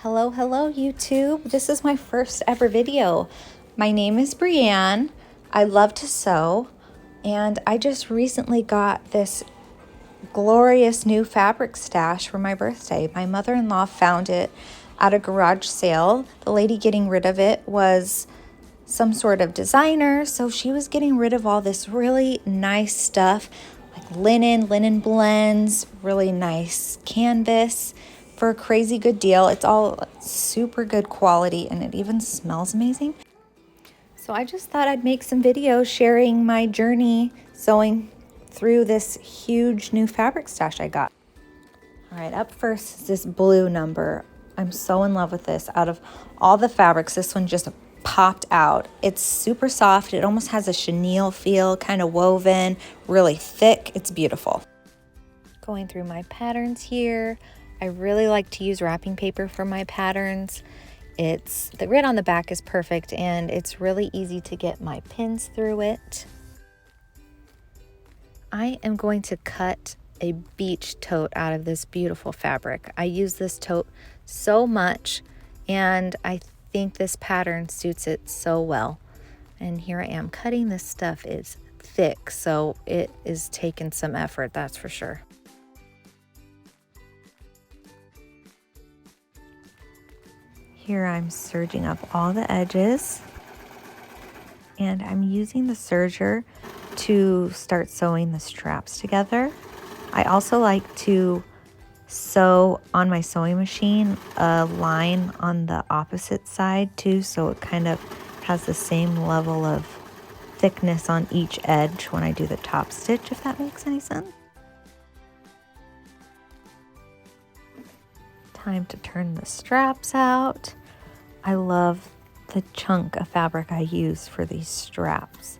Hello, YouTube. This is my first ever video. My name is Brianne. I love to sew, and I just recently got this glorious new fabric stash for my birthday. My mother-in-law found it at a garage sale. The lady getting rid of it was some sort of designer, so she was getting rid of all this really nice stuff like linen blends, really nice canvas for a crazy good deal. It's all super good quality and it even smells amazing. So I just thought I'd make some videos sharing my journey sewing through this huge new fabric stash I got. All right, up first is this blue number. I'm so in love with this. Out of all the fabrics, this one just popped out. It's super soft. It almost has a chenille feel, kind of woven, really thick. It's beautiful. Going through my patterns here. I really like to use wrapping paper for my patterns. The grid on the back is perfect and it's really easy to get my pins through it. I am going to cut a beach tote out of this beautiful fabric. I use this tote so much and I think this pattern suits it so well. And here I am cutting. This stuff is thick, so it is taking some effort, that's for sure. Here I'm serging up all the edges and I'm using the serger to start sewing the straps together. I also like to sew on my sewing machine a line on the opposite side too, so it kind of has the same level of thickness on each edge when I do the top stitch, if that makes any sense. Time to turn the straps out. I love the chunk of fabric I use for these straps.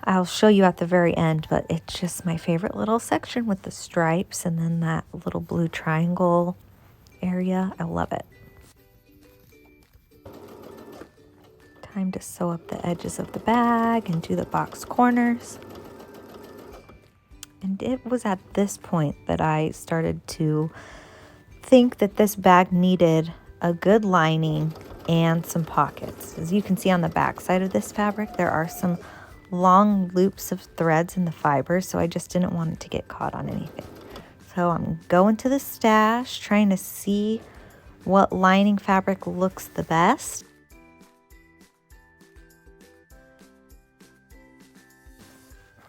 I'll show you at the very end, but it's just my favorite little section with the stripes and then that little blue triangle area. I love it. Time to sew up the edges of the bag and do the box corners. And it was at this point that I started to think that this bag needed a good lining and some pockets. As you can see on the back side of this fabric, there are some long loops of threads in the fibers, so I just didn't want it to get caught on anything. So I'm going to the stash, trying to see what lining fabric looks the best.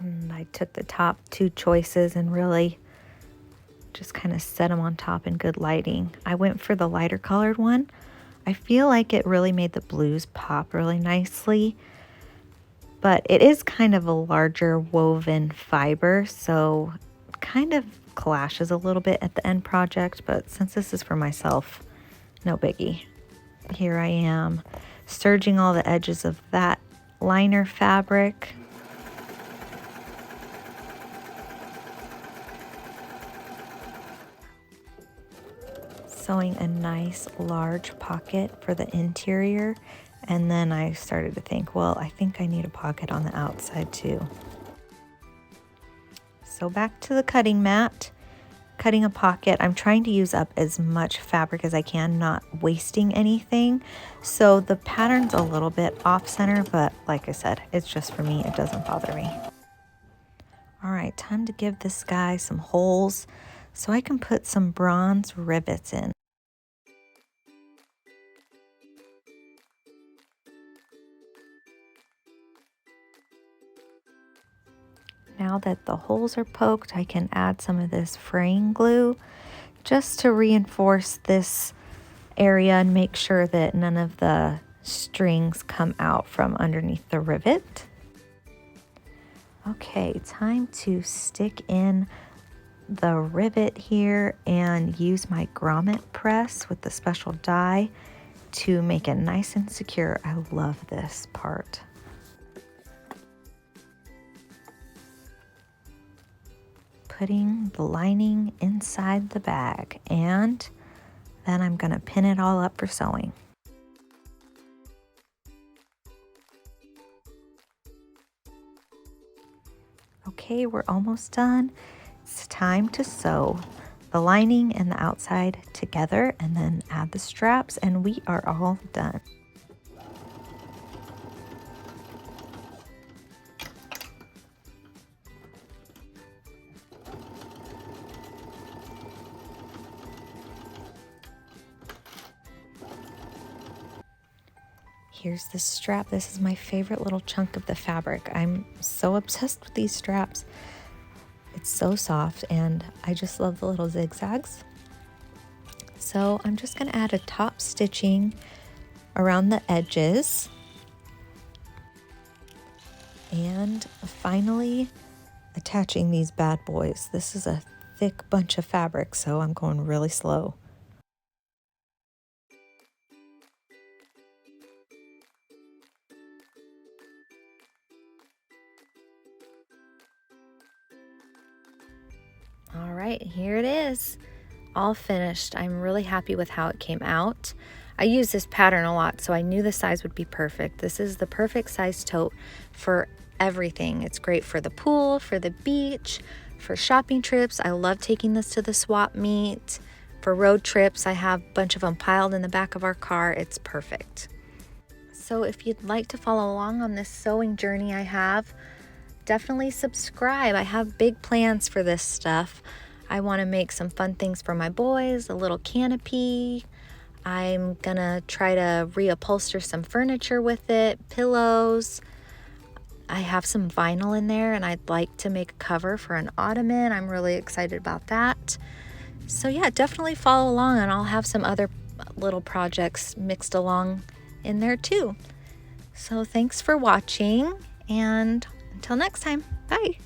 And I took the top two choices and really just kind of set them on top in good lighting. I went for the lighter colored one. I feel like it really made the blues pop really nicely, but it is kind of a larger woven fiber, so it kind of clashes a little bit at the end project, but since this is for myself, no biggie. Here I am serging all the edges of that liner fabric. Sewing a nice large pocket for the interior, and then I started to think, well, I think I need a pocket on the outside too. So back to the cutting mat, cutting a pocket. I'm trying to use up as much fabric as I can, not wasting anything. So the pattern's a little bit off center, but like I said, it's just for me, it doesn't bother me. All right, time to give this guy some holes so I can put some bronze rivets in. Now that the holes are poked, I can add some of this fraying glue just to reinforce this area and make sure that none of the strings come out from underneath the rivet. Okay, time to stick in the rivet here and use my grommet press with the special die to make it nice and secure. I love this part. Putting the lining inside the bag, and then I'm going to pin it all up for sewing. Okay, we're almost done. It's time to sew the lining and the outside together and then add the straps, and we are all done. Here's the strap. This is my favorite little chunk of the fabric. I'm so obsessed with these straps. It's so soft and I just love the little zigzags. So I'm just gonna add a top stitching around the edges. And finally attaching these bad boys. This is a thick bunch of fabric, so I'm going really slow. All right, here it is, all finished. I'm really happy with how it came out. I use this pattern a lot, so I knew the size would be perfect. This is the perfect size tote for everything. It's great for the pool, for the beach, for shopping trips. I love taking this to the swap meet. For road trips, I have a bunch of them piled in the back of our car. It's perfect. So if you'd like to follow along on this sewing journey I have, definitely subscribe. I have big plans for this stuff. I want to make some fun things for my boys, a little canopy. I'm gonna try to reupholster some furniture with it, pillows. I have some vinyl in there and I'd like to make a cover for an ottoman. I'm really excited about that. So yeah, definitely follow along and I'll have some other little projects mixed along in there too. So thanks for watching and until next time, bye.